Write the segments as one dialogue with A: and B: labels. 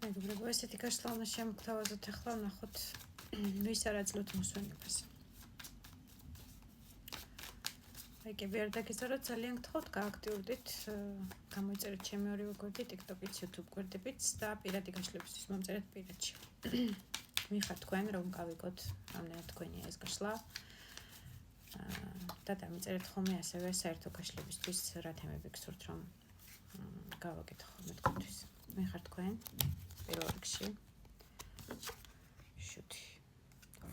A: მეგობრებო, ესეთი გაშლავნა შემოგთავაზოთ ახლა ვნახოთ ვის არ აძლევთ მოსვენებას. აი, ვერ დაგიზარდოთ, ძალიან გთხოვთ, გააქტიურდით, გამოიწერეთ ჩემი ორივე გვერდი, TikTok-იც, YouTube გვერდებიც და პირადი გაშლებისთვის მომწერეთ პირადში. მიხართ თქვენ, რომ გავიგოთ, რამდენად თქვენია ეს გაშლა. და დამიწერეთ ხოლმე ასევე საერთო გაშლებისთვის რა თემები გსურთ, რომ გავაკეთო ხოლმე თქვენთვის. მიხართ თქვენ. პირველ რიგში შუთი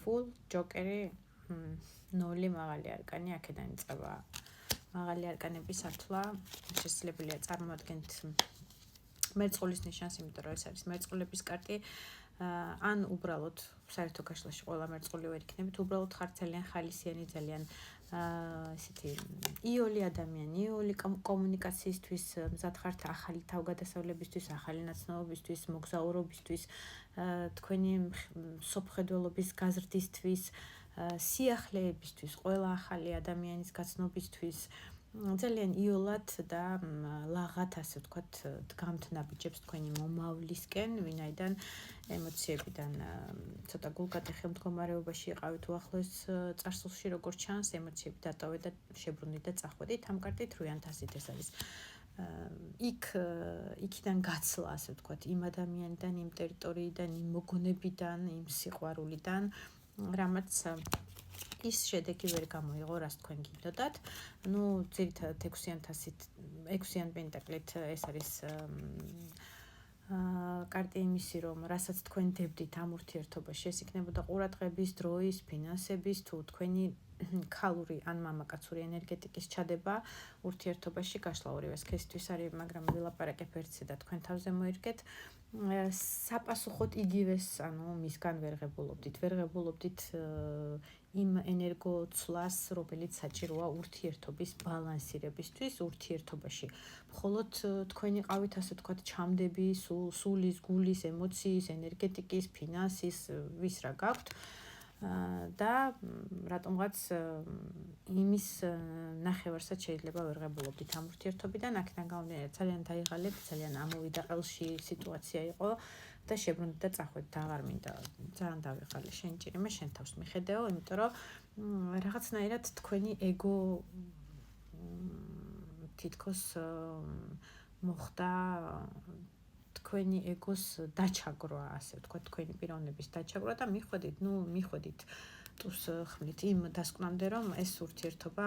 A: full ჯოკერი 0 მაღალი არკანი აქედან იწყება მაღალი არკანების ართვლა შესაძლებელია წარმოადგენთ მერწყულის ნიშანს, იმიტომ რომ ეს არის მერწყულების კარტი ან უბრალოდ საერთო გაშლაში ყველა მერწყული ვერ იქნებით, უბრალოდ ხართ ძალიან ხალისიანი, ძალიან ესეთი იოლი ადამიანი, იოლი კომუნიკაციისთვის, მზად ხართ ახალი თავგადასავლებისთვის, ახალი ნაცნობებისთვის, მოგზაურობისთვის, თქვენი სოფხედველობის გაზრდისთვის, სიახლეებისთვის, ყველა ახალი ადამიანის გაცნობისთვის, ძალიან იოლად და ლაღად, ასე ვთქვათ, დგამთ ნაბიჯებს თქვენი მომავლისკენ, ვინაიდან ემოციებიდან ცოტა გულგატე ხელმდგომარეობაში იყავით უახლოეს წარსულში, როგორც ჩანს, ემოციები დატოვეთ და შებრუნდით და წახვედით. ამ კარტით რუიანთასით ეს არის იქიდან გაცლა, ასე ვთქვათ, იმ ადამიანიდან, იმ ტერიტორიიდან, იმ მოგონებიდან, იმ სიყვარულიდან, რამაც ის შედეგი ვერ გამოიღო, რას თქვენ გინდოდათ. ძირითადად 6-იან პენტაკლით ეს არის კარტი იმისი, რომ რასაც თქვენ დებდით ამ ურთიერთობაში, ეს იქნებოდა ყურადღების, დროის, ფინანსების, თუ თქვენი ქალური ან მამაკაცური ენერგეტიკის ჩადება ურთიერთობაში გაშლა ორივე სქესისთვის არის, მაგრამ ვილაპარაკებ ერთზე და თქვენ თავზე მოერგეთ. საპასუხოდ იგივეს, ანუ მისგან ვერ ღებულობდით იმ ენერგოცვლას, რომელიც საჭიროა ურთიერთობის ბალანსირებისთვის ურთიერთობაში. მხოლოდ თქვენი ყავით, ასე ვთქვათ, ჩამდები, სულის, გულის, ემოციის, ენერგეტიკის, ფინანსის, ვის რა გაქვთ და რატომღაც იმის ნახევარსაც შეიძლება ვერ ღებულობდით ამ ურთიერთობიდან, აქედან გამომდინარე ძალიან დაიღალეთ, ძალიან ამოვიდა ყელში სიტუაცია იყო და შებრუნდით და წახვედით, აღარ მინდა, ძალიან დავიღალე, შენ ჭირიმე, შენ თავს მიხედეო, იმიტომ რომ რაღაცნაირად თქვენი ეგო თითქოს მოხდა თქვენი ეგოს დაჩაგრვა, ასე ვთქვათ, თქვენი პიროვნების დაჩაგრვა და მიხვედით ტუს ხმლით იმ დასკვნამდე, რომ ეს ურთიერთობა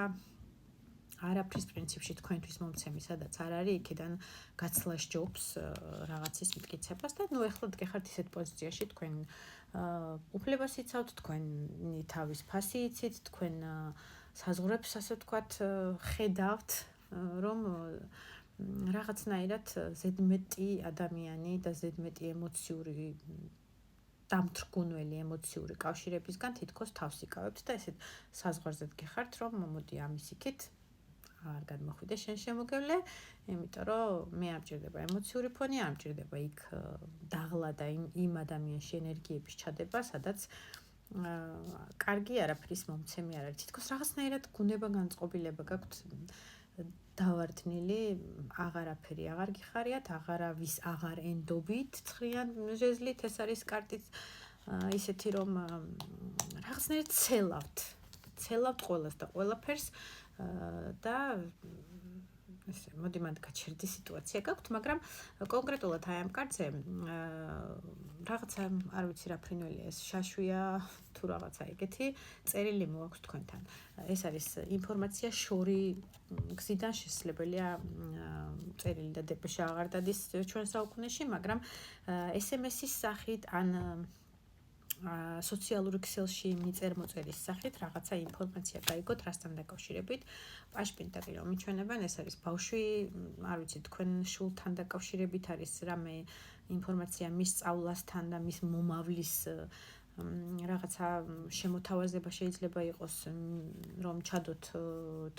A: არაფრის პრინციპში თქვენთვის მომცემი, სადაც არ არის, იქიდან გაცლა სჯობს რაღაცის მტკიცებას და ეხლა დგეხართ ისეთ პოზიციაში, თქვენ უფლებას იცავთ, თქვენი თავის ფასი იცით, თქვენ საზღვრებს, ასე ვთქვათ, ხედავთ, რომ რაღაცნაირად ზედმეტი ადამიანი და ზედმეტი ემოციური დამთრგუნველი ემოციური კავშირებისგან თითქოს თავს იკავებთ და ესეთ საზღვარზე დგეხართ, რომ მოდი ამის იქით არ გადმოხვიდე შენ შემოგევლე, იმიტომ რომ მე არ მჭირდება ემოციური ფონი, არ მჭირდება იქ დაღლა და იმ ადამიანში ენერგიების ჩადება, სადაც კარგი არაფრის მომცემი არ არის. თითქოს რაღაცნაირად გუნება განწყობილება გაქვთ დავარდნილი, აღარაფერი აღარ გიხარიათ, აღარავის აღარ ენდობით ცხრიან ჟეზლით, ეს არის კარტიც ისეთი, რომ რაღაცნაირად ცელავთ ყველას და ყველაფერს და ესე მოდი მანდ გაჩერდი სიტუაცია გაქვთ, მაგრამ კონკრეტულად აი ამ კარტზე რაღაცა არ ვიცი რა ფრინველია ეს, შაშვია თუ რაღაცა ეგეთი წერილი მოაქვს თქვენთან. ეს არის ინფორმაცია შორი გზიდან შესაძლებელია წერილი და დეპეშა აღარ დადის ჩვენ საუკუნეში, მაგრამ SMS-ის სახით ან სოციალური ქსელში მიწერ-მოწერის სახით რაღაცა ინფორმაცია გაიგოთ, რასთან დაკავშირებით. პაშპინტაკი რომ მიჩვენებენ, ეს არის ბავშვი, არ ვიცი, თქვენ შულთან დაკავშირებით არის რამე ინფორმაცია მის სწავლასთან და მის მომავლის რაღაცა შემოთავაზება შეიძლება იყოს, რომ ჩადოთ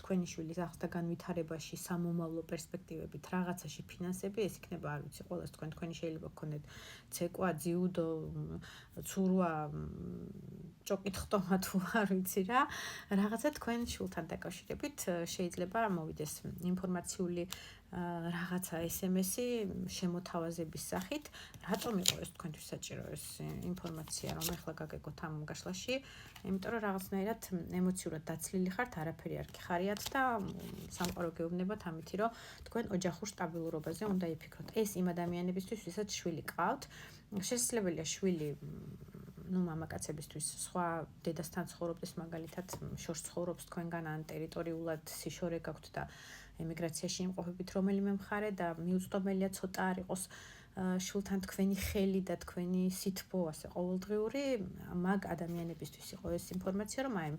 A: თქვენი შვილის ახსნა განვითარებაში, სამომავლო პერსპექტივებით, რაღაცაში ფინანსები, ეს იქნება, არ ვიცი, ყველას თქვენი შეიძლება გქონდეთ ცეკვა, ძიუდო, ცურვა, ჭოკით ხტომა თუ არ ვიცი რა, რაღაცა თქვენ შვილთან დაკავშირებით შეიძლება მოვიდეს ინფორმაციული რაღაცა SMS-ი შემოთავაზების სახით, რატომ იყო ეს თქვენთვის საჭირო ეს ინფორმაცია, რომ ახლა გაგეგოთ ამ გაშლაში, იმიტომ რომ რაღაცნაირად ემოციურად დაცლილი ხართ, არაფერი არ გიხარიათ და სამყარო გეუბნებათ ამითი, რომ თქვენ ოჯახურ სტაბილურობაზე უნდა იფიქროთ. ეს იმ ადამიანებისთვის, ვისაც შვილი ყავთ, შესაძლებელია შვილი მამაკაცებისთვის სხვა დედასთან ცხოვრობდეს, მაგალითად, შორს ცხოვრობს თქვენგან ან ტერიტორიულად სიშორე გაქვთ და ემიგრაციაში იმყოფებით რომელიმე მხარე და მიუწვდომელია ცოტა არ იყოს შვილთან თქვენი ხელი და თქვენი სითბო ასე ყოველდღიური, მაგ ადამიანებისთვის იყო ეს ინფორმაცია, რომ აი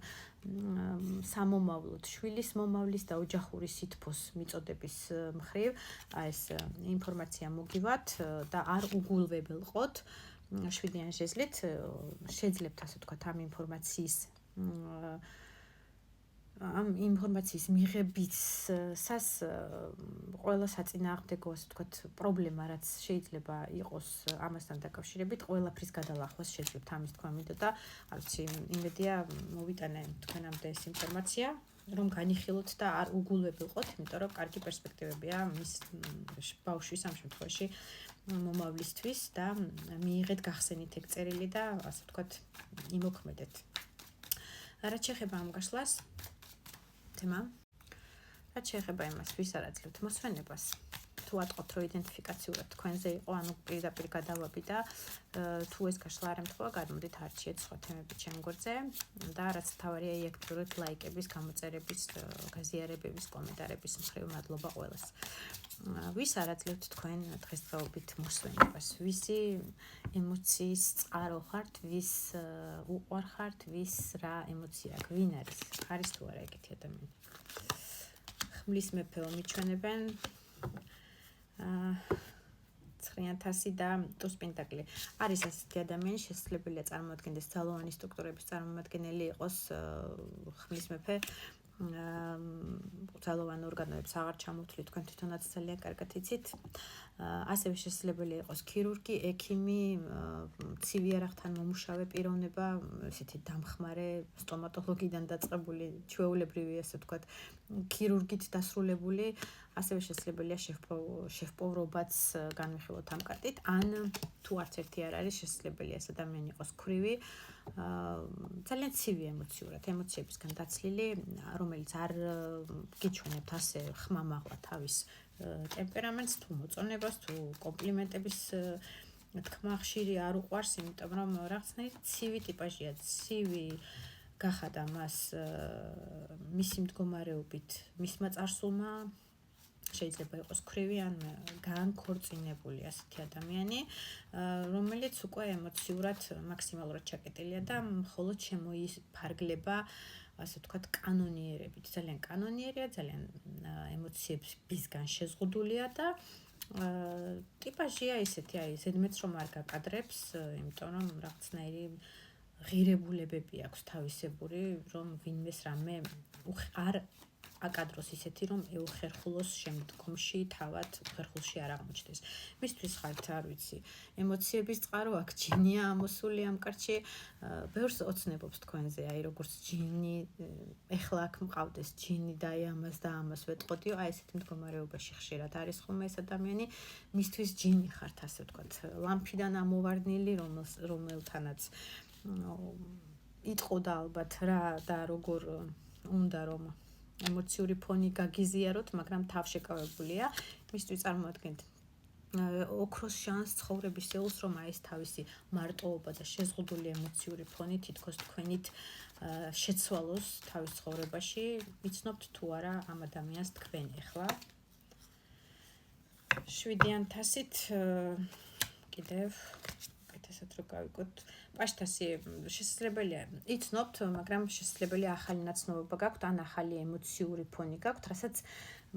A: სამომავლოდ შვილის მომავლის და ოჯახური სითბოს მიწოდების მხრივ აი ეს ინფორმაცია მოგივათ და არ უგულვებელყოთ. შვიდიან შეძლებთ ასე ვთქვათ ამ ინფორმაციის მიღებისას ყველა საწინააღმდეგო ასე ვთქვათ პრობლემა რაც შეიძლება იყოს ამასთან დაკავშირებით ყველაფრის გადალახვას შეძლებთ ამის თქვა მინდოდა არ ვიცი იმედია მოვიტანე თქვენამდე ეს ინფორმაცია რომ განიხილოთ და არ უგულვებელყოთ იმიტომ რომ კარგი პერსპექტივებია მის ბავშვის ამ შემთხვევაში მომავლისთვის და მიიღეთ გახსენით ეგ წერილი და ასე ვთქვათ იმოქმედეთ. რაც შეეხება ამ გაშლას თემა, რაც შეეხება იმას, ვის არ აძლევთ მოსვენებას, თუ ატყობთ, რომ იდენტიფიკაციურად თქვენზე იყო, ანუ პირდაპირ გადავაბი და თუ ეს გაშლა არ ემთხვევა, გადმოდით არჩიეთ სხვა თემები ჩემ გვერდზე და რაც თავარია იაქტიურეთ ლაიკების, გამოწერების, გაზიარებების, კომენტარების მხრივ მადლობა ყველას. ვის არ აძლევთ თქვენ დღესდღეობით მოსვენებას, ვისი ემოციის წყარო ხართ, ვის უყვარ ხართ, ვის რა ემოცია აქვს, ვინ არის თუ არა ეგეთი ადამიანი. ხმლის მეფეო მიჩვენებენ 9,000 და ტუს პენტაკლი. არის ასეთი ადამიანი, შესაძლებელია წარმოადგენდეს ძალოვანი სტრუქტურების წარმომადგენელი იყოს ხმლის მეფე. ძალოვან ორგანოებს აღარ ჩამოთვლით, თქვენ თვითონაც ძალიან კარგად იცით. ასევე შესაძლებელია იყოს ქირურგი, ექიმი, ცივი არაღთან მომუშავე პიროვნება, ესეთი დამხმარე, სტომატოლოგიდან დაწყებული, ჩვეულებრივი, ასე ვთქვათ, ქირურგით დასრულებული, ასევე შესაძლებელია შეფპოვრობაც განვიხილოთ ამ კარტით, ან თუ არც ერთი არ არის, შესაძლებელია ეს ადამიანი იყოს ქვრივი, ძალიან ცივი ემოციურად, ემოციებისგან დაცლილი, რომელიც არ გიჩვენებთ ასე ხმამაღლა თავის ტემპერამენტს, თუ მოწონებას, თუ კომპლიმენტების თქმა ხშირი არ უყვარს, იმიტომ რომ რაღაცნაირი ცივი ტიპაჟია, ცივი გახადა მას მისი მდგომარეობით, მისმა წარსულმა შეიძლება იყოს ქვრივი ან განქორწინებული ასეთი ადამიანი, რომელიც უკვე ემოციურად მაქსიმალურად ჩაკეტილია და მხოლოდ შემოიფარგლება ასე ვთქვათ კანონიერებით. ძალიან კანონიერია, ძალიან ემოციებისგან შეზღუდულია და ტიპაჟია ისეთი, აი ზედმეტს რომ არ გაკადრებს, იმიტომ რომ რაღაცნაირი ღირებულებები აქვს თავისებური, რომ ვინმეს რამე არ აკადროს ისეთი, რომ ეუხერხულოს შემდგომში თავად უხერხულში არ აღმოჩნდეს. მისთვის ხართ, არ ვიცი, ემოციების წყარო აქ ჯინია ამოსული ამ კარტში, ბევრს ოცნებობს თქვენზე, აი როგორც ჯინი, ეხლა აქ მყავდეს ჯინი და აი ამას და ამას ვეტყოდიო, აი ესეთი მდგომარეობაში ხშირად არის ხოლმე ეს ადამიანი, მისთვის ჯინი ხართ, ასე ვთქვათ, ლამფიდან ამოვარდნილი, რომელთანაც იტყოდა ალბათ რა და როგორ უნდა რომ ემოციური ფონი გაგიზიაროთ, მაგრამ თავშეკავებულია. მისთვის წარმოადგენთ ოქროს შანსს ცხოვრების ეულს, რომ აი ეს თავისი მარტოობა და შეზღუდული ემოციური ფონი თითქოს თქვენით შეცვალოს თავის ცხოვრებაში. იცნობთ თუ არა ამ ადამიანს თქვენ ახლა. 7,000-ით კიდევ ესეთ რო გავიკოთ პაშტასი შესაძლებელია იცნობთ, მაგრამ შესაძლებელია ახალი ნაცნობობა გაქვთ ან ახალი ემოციური ფონი გაქვთ, რასაც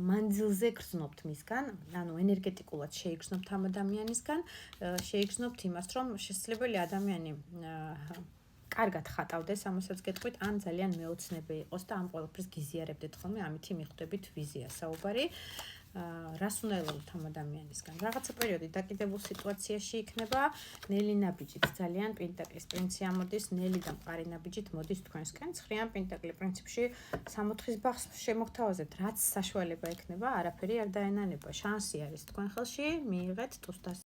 A: მანძილზე გრძნობთ მისგან, ანუ ენერგეტიკულად შეიგრძნობთ ამ ადამიანისგან, შეიგრძნობთ იმას, რომ შესაძლებელია ადამიანი კარგად ხატავდეს, ამასაც გეტყვით, ან ძალიან მეოცნები იყოს და ამ ყველაფერს გიზიარებდეთ ხოლმე, ამითი მიხვდებით ვიზია საუბარი. რას უნდა ელოდოთ ამ ადამიანისგან. რაღაცა პერიოდი დაკიდებულ სიტუაციაში იქნება, ნელი ნაბიჯით ძალიან პენტაკლის პრინცი ამოდის, ნელი და მყარი ნაბიჯით მოდის თქვენსკენ. ცხრიან პენტაკლის პრინციპში 60-ის ბაღს შემოგთავაზებთ, რაც საშუალება ექნება, არაფერი არ დაენანება. შანსი არის თქვენ ხელში, მიიღეთ ტუსტას